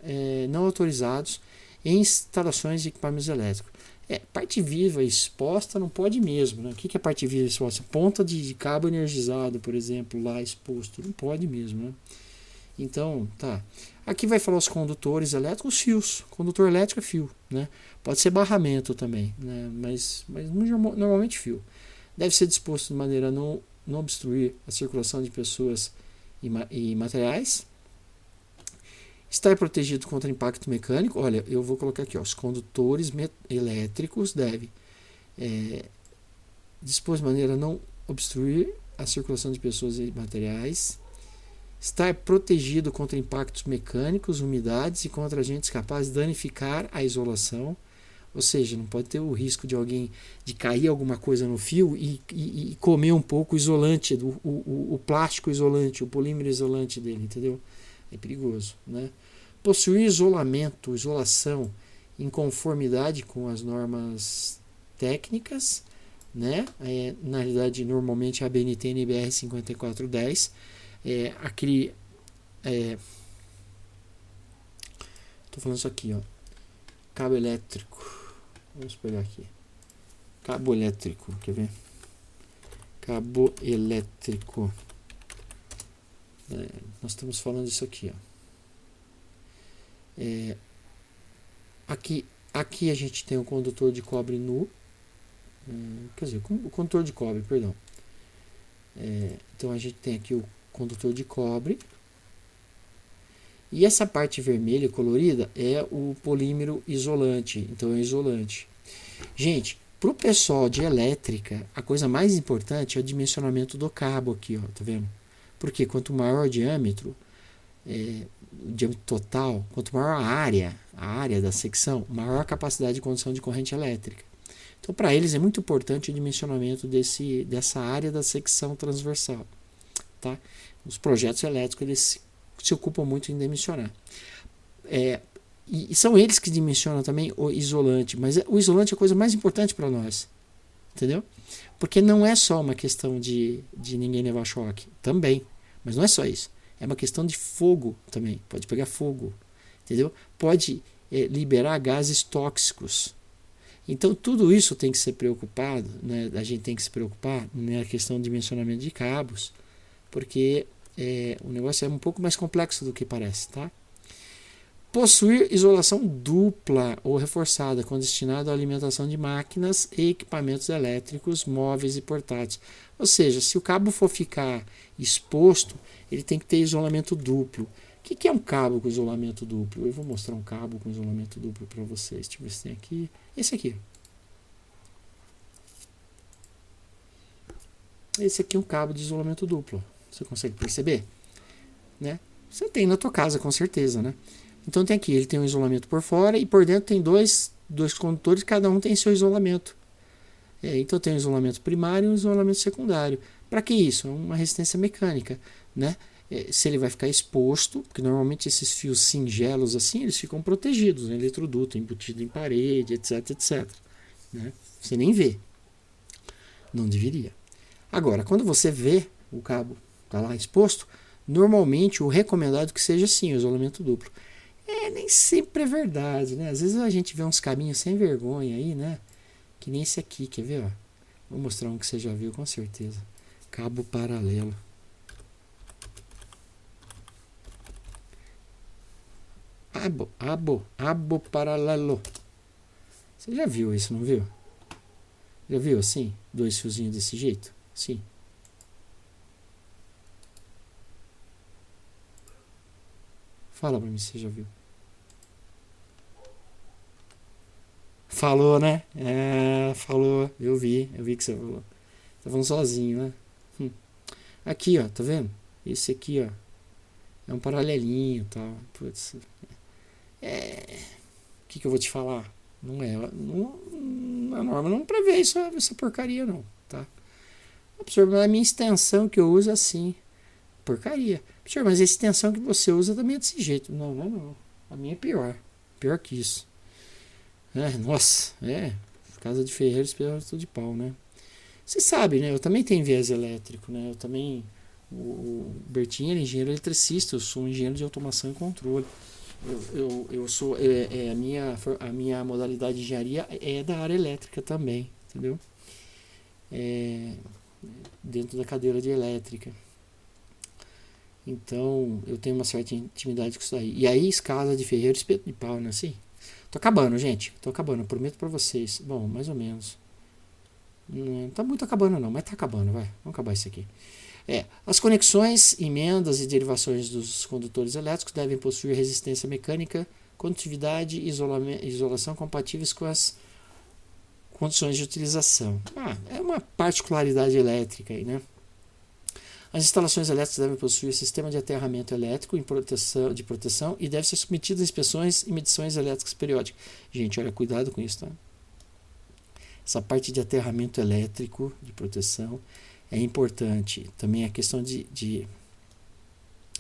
autorizados em instalações de equipamentos elétricos. Parte viva exposta não pode mesmo, né? O que é parte viva exposta? Ponta de cabo energizado, por exemplo, lá exposto. Não pode mesmo, né? Então, tá. Aqui vai falar os condutores elétricos, os fios. Condutor elétrico é fio, né? Pode ser barramento também, né? Mas normalmente fio. Deve ser disposto de maneira a não obstruir a circulação de pessoas e materiais. Estar protegido contra impacto mecânico. Olha, eu vou colocar aqui, ó, os condutores elétricos devem dispor de maneira a não obstruir a circulação de pessoas e materiais. Estar protegido contra impactos mecânicos, umidades e contra agentes capazes de danificar a isolação. Ou seja, não pode ter o risco de alguém de cair alguma coisa no fio e comer um pouco o isolante, o plástico isolante, o polímero isolante dele, entendeu? É perigoso, né? Possuir isolação em conformidade com as normas técnicas, né? Na realidade, normalmente a BNT NBR 5410. Estou falando isso aqui, ó. Cabo elétrico. Vamos pegar aqui. Cabo elétrico, quer ver? Cabo elétrico. Nós estamos falando disso aqui, ó. Aqui a gente tem o condutor de cobre nu. Quer dizer, o condutor de cobre, perdão. Então a gente tem aqui o condutor de cobre. E essa parte vermelha colorida é o polímero isolante. Então é isolante. Gente, para o pessoal de elétrica, a coisa mais importante é o dimensionamento do cabo aqui, ó, tá vendo? Porque quanto maior o diâmetro total, quanto maior a área da secção, maior a capacidade de condução de corrente elétrica. Então, para eles é muito importante o dimensionamento dessa área da secção transversal. Tá? Os projetos elétricos eles se ocupam muito em dimensionar. E são eles que dimensionam também o isolante, mas o isolante é a coisa mais importante para nós. Entendeu? Porque não é só uma questão de ninguém levar choque, também, mas não é só isso. É uma questão de fogo também, pode pegar fogo, entendeu? Pode liberar gases tóxicos. Então tudo isso tem que ser preocupado, né? A gente tem que se preocupar na questão de dimensionamento de cabos, porque o negócio é um pouco mais complexo do que parece, tá? Possuir isolação dupla ou reforçada, com destinado à alimentação de máquinas e equipamentos elétricos, móveis e portáteis. Ou seja, se o cabo for ficar exposto, ele tem que ter isolamento duplo. O que é um cabo com isolamento duplo? Eu vou mostrar um cabo com isolamento duplo para vocês. Deixa eu ver se tem aqui. Esse aqui. Esse aqui é um cabo de isolamento duplo. Você consegue perceber? Né? Você tem na tua casa, com certeza, né? Então tem aqui, ele tem um isolamento por fora e por dentro tem dois condutores, cada um tem seu isolamento. Então tem um isolamento primário e um isolamento secundário. Para que isso? É uma resistência mecânica, né? Se ele vai ficar exposto, porque normalmente esses fios singelos assim, eles ficam protegidos, né? Eletroduto, embutido em parede, etc, etc. Né? Você nem vê. Não deveria. Agora, quando você vê o cabo está lá exposto, normalmente o recomendado é que seja assim, o isolamento duplo. Nem sempre é verdade, né? Às vezes a gente vê uns caminhos sem vergonha aí, né? Que nem esse aqui, quer ver? Ó? Vou mostrar um que você já viu com certeza. Cabo paralelo. Abo paralelo. Você já viu isso, não viu? Já viu assim? Dois fiozinhos desse jeito? Sim. Fala pra mim se você já viu. Falou, né? Falou. Eu vi que você falou. Tá falando sozinho, né? Aqui, ó, tá vendo? Esse aqui, ó. É um paralelinho e tal. Putz. O que eu vou te falar? Não é. A norma não prevê essa porcaria, não, tá? Professor, a minha extensão que eu uso é assim. Porcaria. Professor, mas a extensão que você usa também é desse jeito. Não, não é não. A minha é pior. Pior que isso. Nossa, casa de ferreiro, espeto de pau, né? Você sabe, né? Eu também tenho viés elétrico, né? Eu também... O Bertinho é engenheiro eletricista, eu sou um engenheiro de automação e controle. Eu sou... a minha modalidade de engenharia é da área elétrica também, entendeu? Dentro da cadeira de elétrica. Então, eu tenho uma certa intimidade com isso aí. E aí, casa de ferreiro, espeto de pau, né? Assim. Tô acabando, gente. Tô acabando, eu prometo pra vocês. Bom, mais ou menos. Não tá muito acabando não, mas tá acabando, vai. Vamos acabar isso aqui. As conexões, emendas e derivações dos condutores elétricos devem possuir resistência mecânica, condutividade e isolação compatíveis com as condições de utilização. É uma particularidade elétrica aí, né? As instalações elétricas devem possuir sistema de aterramento elétrico de proteção e devem ser submetidas a inspeções e medições elétricas periódicas. Gente, olha, cuidado com isso, tá? Essa parte de aterramento elétrico de proteção é importante. Também a questão de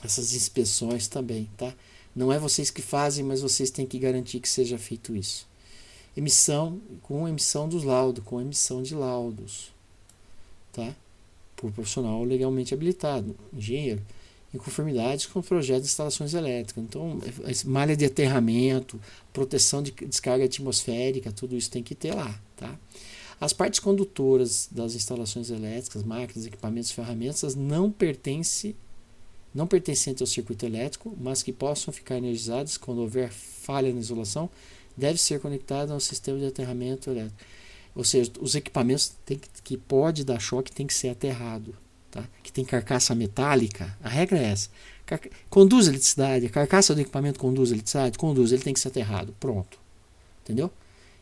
essas inspeções também, tá? Não é vocês que fazem, mas vocês têm que garantir que seja feito isso. Emissão dos laudos, com emissão de laudos, tá? Por profissional legalmente habilitado, engenheiro, em conformidade com o projeto de instalações elétricas. Então, malha de aterramento, proteção de descarga atmosférica, tudo isso tem que ter lá, tá? As partes condutoras das instalações elétricas, máquinas, equipamentos e ferramentas não pertencentes ao circuito elétrico, mas que possam ficar energizadas quando houver falha na isolação, devem ser conectadas ao sistema de aterramento elétrico. Ou seja, os equipamentos que pode dar choque tem que ser aterrado, tá? Que tem carcaça metálica, a regra é essa. Conduz eletricidade, a carcaça do equipamento conduz eletricidade, ele tem que ser aterrado, pronto. Entendeu?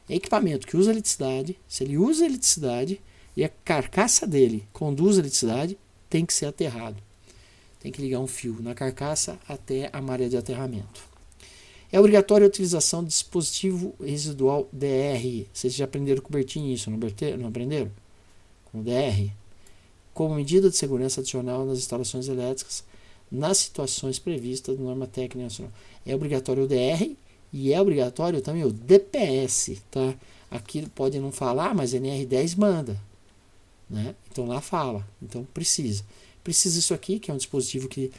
Equipamento que usa eletricidade, se ele usa eletricidade e a carcaça dele conduz eletricidade, tem que ser aterrado. Tem que ligar um fio na carcaça até a malha de aterramento. É obrigatória a utilização do dispositivo residual DR. Vocês já aprenderam com o Bertinho isso, não aprenderam? Com o DR. Como medida de segurança adicional nas instalações elétricas, nas situações previstas na norma técnica nacional. É obrigatório o DR e é obrigatório também o DPS. Tá? Aqui pode não falar, mas a NR10 manda. Né? Então lá fala. Então precisa. Precisa isso aqui, que é um dispositivo que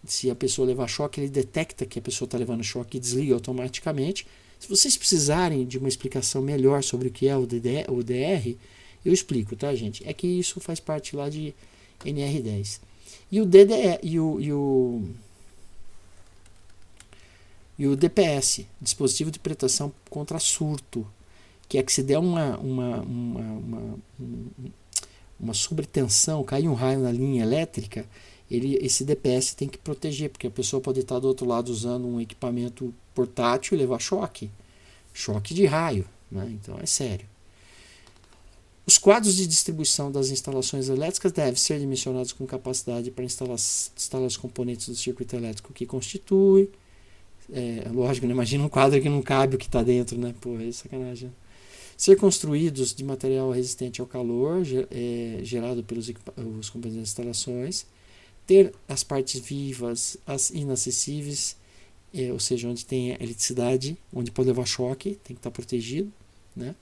se a pessoa levar choque, ele detecta que a pessoa está levando choque e desliga automaticamente. Se vocês precisarem de uma explicação melhor sobre o que é o DR, eu explico, tá, gente? É que isso faz parte lá de NR10. E o DDE e o DPS, dispositivo de proteção contra surto, que é que se der uma sobretensão, cair um raio na linha elétrica, esse DPS tem que proteger, porque a pessoa pode estar do outro lado usando um equipamento portátil e levar choque de raio, né? Então é sério. Os quadros de distribuição das instalações elétricas devem ser dimensionados com capacidade para instalar os componentes do circuito elétrico que constitui. Lógico, né? Imagina um quadro que não cabe o que está dentro, né? Pô, é sacanagem. Ser construídos de material resistente ao calor gerado pelos componentes das instalações. Ter as partes vivas, as inacessíveis, ou seja, onde tem eletricidade, onde pode levar choque, tem que estar protegido. Né?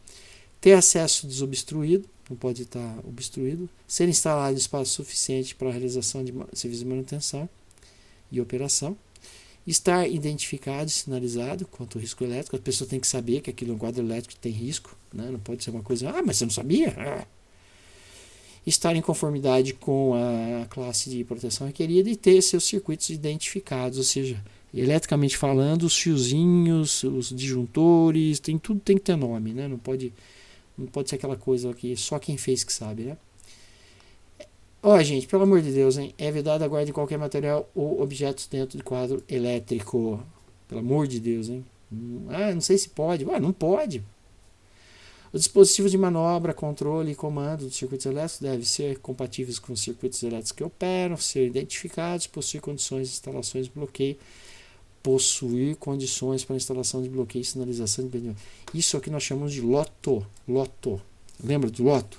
Ter acesso desobstruído, não pode estar obstruído. Ser instalado espaço suficiente para a realização de serviços de manutenção e operação. Estar identificado e sinalizado quanto ao risco elétrico. A pessoa tem que saber que aquilo é um quadro elétrico que tem risco. Né? Não pode ser uma coisa, mas você não sabia? Estar em conformidade com a classe de proteção requerida e ter seus circuitos identificados, ou seja, eletricamente falando, os fiozinhos, os disjuntores, tudo tem que ter nome, né? Não pode ser aquela coisa que só quem fez que sabe, né? Gente, pelo amor de Deus, hein? É vedado a guarda de qualquer material ou objetos dentro do quadro elétrico. Pelo amor de Deus, hein? Não sei se pode. Não pode. Os dispositivos de manobra, controle e comando dos circuitos elétricos devem ser compatíveis com os circuitos elétricos que operam, ser identificados, possuir condições de instalações de bloqueio, possuir condições para instalação de bloqueio e sinalização de bloqueio. Isso aqui nós chamamos de loto. Loto. Lembra do loto?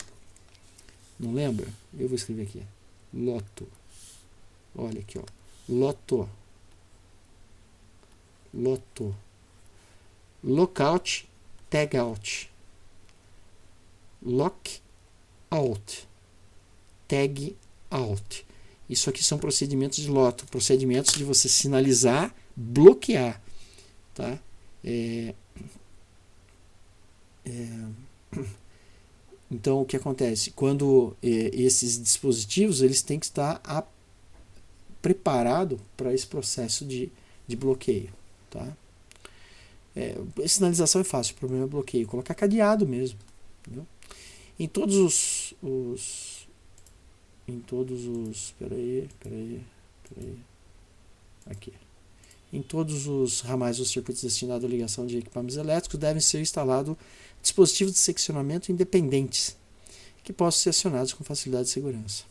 Não lembra? Eu vou escrever aqui. Loto. Olha aqui, ó. Loto. Loto. lockout, tagout, lock out, tag out. Isso aqui são procedimentos de loto, procedimentos de você sinalizar, bloquear, tá? Então o que acontece? Quando esses dispositivos eles têm que estar preparados para esse processo de bloqueio, tá? Sinalização é fácil, o problema é bloqueio. Colocar cadeado mesmo, entendeu? Em todos peraí, aqui. Em todos os ramais ou circuitos destinados à ligação de equipamentos elétricos devem ser instalados dispositivos de seccionamento independentes que possam ser acionados com facilidade de segurança.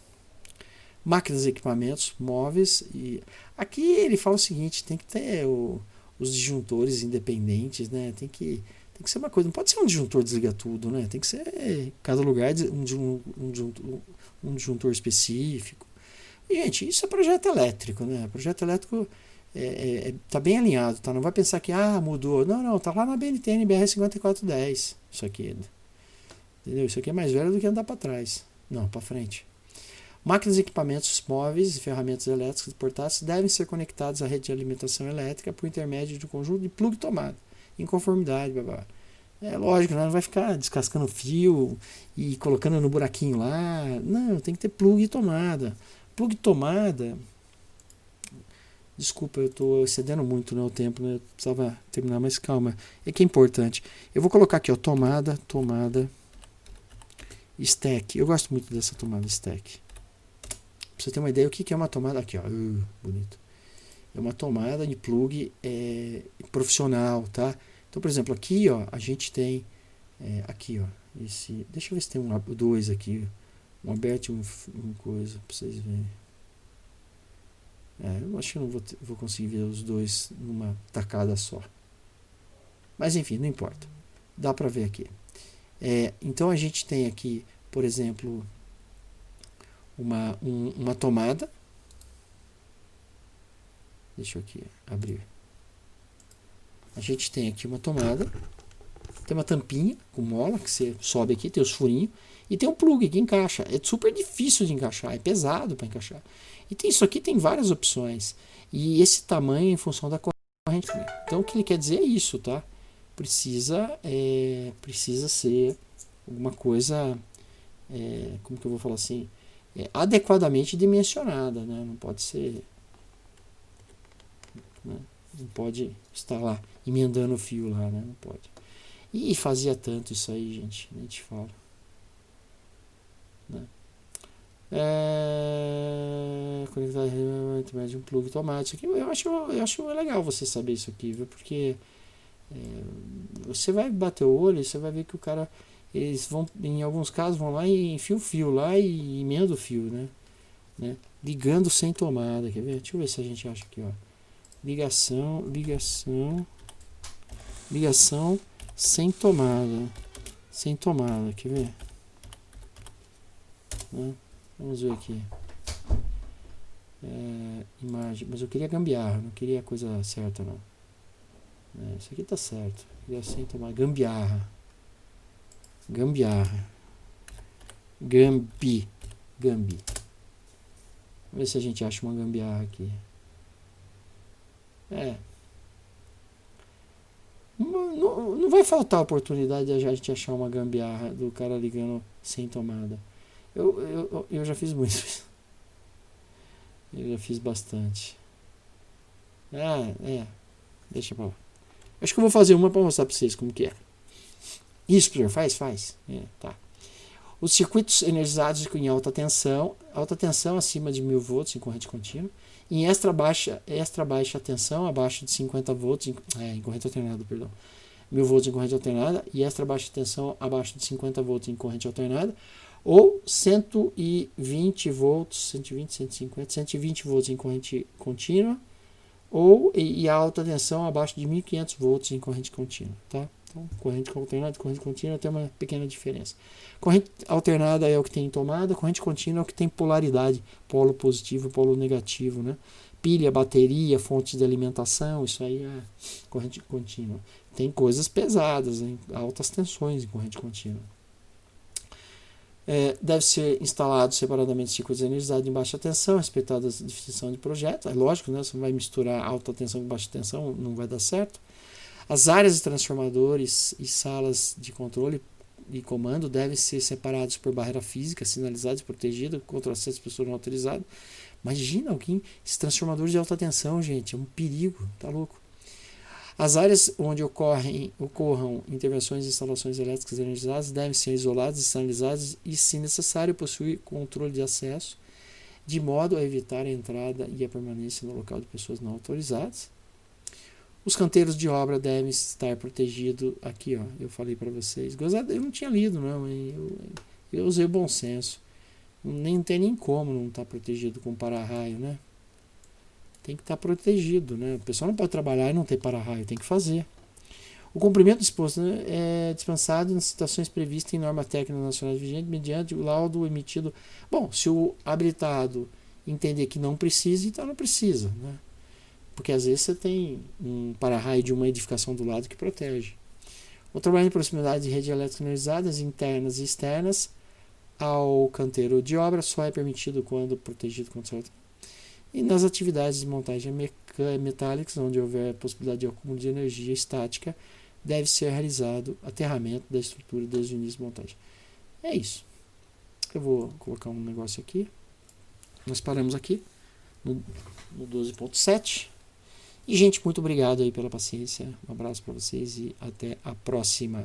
Máquinas e equipamentos móveis. E aqui ele fala o seguinte: tem que ter os disjuntores independentes, né? Tem que ser uma coisa, não pode ser um disjuntor desliga tudo, né? Tem que ser cada lugar um disjuntor específico. E, gente, isso é projeto elétrico, né? Projeto elétrico tá bem alinhado, tá? Não vai pensar que mudou. Não, tá lá na BNT NBR 5410. Isso aqui, entendeu? Isso aqui é mais velho do que andar para trás. Não, para frente. Máquinas e equipamentos móveis e ferramentas elétricas e portáteis devem ser conectados à rede de alimentação elétrica por intermédio de um conjunto de plug e tomada, em conformidade, babá. É lógico, não vai ficar descascando fio e colocando no buraquinho lá. Não, tem que ter plug e tomada. Plug e tomada. Desculpa, eu estou excedendo muito, né, o tempo, né? Eu precisava terminar, mas calma. É que é importante. Eu vou colocar aqui, ó, tomada, stack. Eu gosto muito dessa tomada stack. Pra você ter uma ideia, o que é uma tomada? Aqui, ó, bonito. É uma tomada de plug profissional, tá? Então, por exemplo, aqui, ó, a gente tem aqui, ó, deixa eu ver se tem dois aqui, um aberto e um coisa, pra vocês verem. Eu acho que eu não vou conseguir ver os dois numa tacada só. Mas enfim, não importa. Dá pra ver aqui. Então a gente tem aqui, por exemplo, uma tomada. Deixa eu aqui abrir. A gente tem aqui uma tomada. Tem uma tampinha com mola que você sobe aqui, tem os furinhos. E tem um plug que encaixa. É super difícil de encaixar, é pesado para encaixar. E isso aqui tem várias opções. E esse tamanho é em função da corrente. Então o que ele quer dizer é isso, tá? Precisa ser alguma coisa, como que eu vou falar assim, adequadamente dimensionada, né? Não pode ser, né? Não pode estar lá emendando o fio lá, né? Não pode. E fazia tanto isso aí, gente, nem te falo, né? Conectar de um plug tomate. Eu acho legal você saber isso aqui, viu? Porque você vai bater o olho e você vai ver que o cara, eles vão, em alguns casos, vão lá e enfiam o fio lá e emenda o fio, né? Ligando sem tomada, quer ver? Deixa eu ver se a gente acha aqui, ó. Ligação sem tomada, quer ver? Né? Vamos ver aqui. Imagem, mas eu queria gambiarra, não queria a coisa certa, não. Isso aqui tá certo. Queria sem tomar. Gambiarra. Gambi. Vamos ver se a gente acha uma gambiarra aqui. Não vai faltar oportunidade de a gente achar uma gambiarra do cara ligando sem tomada. Eu já fiz muito isso. Eu já fiz bastante. Deixa pra lá. Acho que eu vou fazer uma para mostrar para vocês como que é. Isso, professor, faz. Tá. Os circuitos energizados em alta tensão acima de 1000 volts em corrente contínua, em extra baixa tensão abaixo de 50 volts em corrente alternada, 1000 volts em corrente alternada, e extra baixa tensão abaixo de 50 volts em corrente alternada, ou 120 volts, 120 volts em corrente contínua, e a alta tensão abaixo de 1500 volts em corrente contínua, tá? Então, corrente alternada e corrente contínua tem uma pequena diferença. Corrente alternada é o que tem tomada, corrente contínua é o que tem polaridade, polo positivo e polo negativo, né? pilha, bateria, fonte de alimentação, isso aí é corrente contínua. Tem coisas pesadas, hein? Altas tensões em corrente contínua. Deve ser instalado separadamente ciclos energizados em baixa tensão, respeitado a definição de projeto. É lógico, né? Você não vai misturar alta tensão com baixa tensão, não vai dar certo. As áreas de transformadores e salas de controle e comando devem ser separados por barreira física, sinalizados, protegidos, contra o acesso de pessoas não autorizadas. Imagina alguém, esses transformadores de alta tensão, gente, é um perigo, tá louco. As áreas onde ocorram intervenções e instalações elétricas energizadas devem ser isoladas e sinalizadas e, se necessário, possuir controle de acesso, de modo a evitar a entrada e a permanência no local de pessoas não autorizadas. Os canteiros de obra devem estar protegidos. Aqui, ó, eu falei para vocês. Eu não tinha lido, não. Eu usei o bom senso. Nem tem nem como não estar protegido com para-raio, né? Tem que estar protegido, né? O pessoal não pode trabalhar e não ter para-raio, tem que fazer. O cumprimento disposto, né, é dispensado nas situações previstas em norma técnica nacional vigente mediante o laudo emitido. Bom, se o habilitado entender que não precisa, então não precisa, né? Porque às vezes você tem um para-raio de uma edificação do lado que protege. O trabalho em proximidade de redes elétricas energizadas internas e externas ao canteiro de obra só é permitido quando protegido contra o. E nas atividades de montagem metálicas, onde houver possibilidade de acúmulo de energia estática, deve ser realizado aterramento da estrutura desde o início da montagem. É isso. Eu vou colocar um negócio aqui. Nós paramos aqui no 12.7. E, gente, muito obrigado aí pela paciência. Um abraço para vocês e até a próxima.